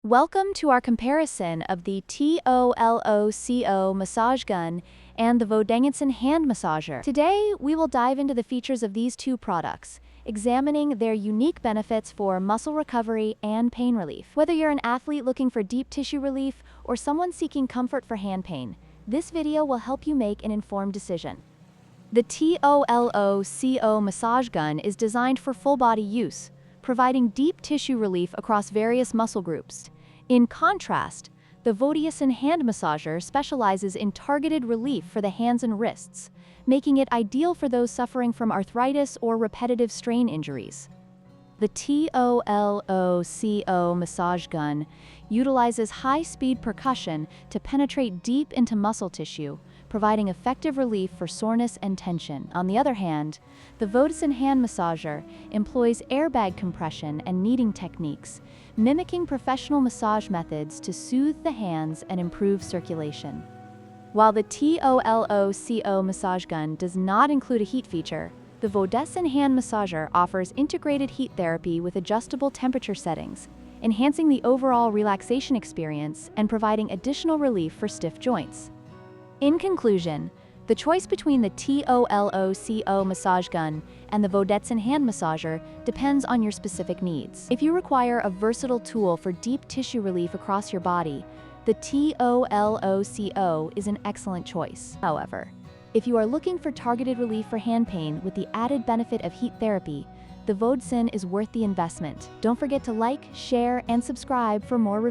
Welcome to our comparison of the TOLOCO Massage Gun and the Vodeson Hand Massager. Today, we will dive into the features of these two products, examining their unique benefits for muscle recovery and pain relief. Whether you're an athlete looking for deep tissue relief or someone seeking comfort for hand pain, this video will help you make an informed decision. The TOLOCO Massage Gun is designed for full-body use, providing deep tissue relief across various muscle groups. In contrast, the Vodeson hand massager specializes in targeted relief for the hands and wrists, making it ideal for those suffering from arthritis or repetitive strain injuries. The TOLOCO Massage Gun utilizes high-speed percussion to penetrate deep into muscle tissue, providing effective relief for soreness and tension. On the other hand, the Vodeson hand massager employs airbag compression and kneading techniques, mimicking professional massage methods to soothe the hands and improve circulation. While the TOLOCO Massage Gun does not include a heat feature, the Vodeson hand massager offers integrated heat therapy with adjustable temperature settings, enhancing the overall relaxation experience and providing additional relief for stiff joints. In conclusion, the choice between the TOLOCO Massage Gun and the Vodeson hand massager depends on your specific needs. If you require a versatile tool for deep tissue relief across your body, the TOLOCO is an excellent choice. However, if you are looking for targeted relief for hand pain with the added benefit of heat therapy, the Vodeson is worth the investment. Don't forget to like, share, and subscribe for more reviews.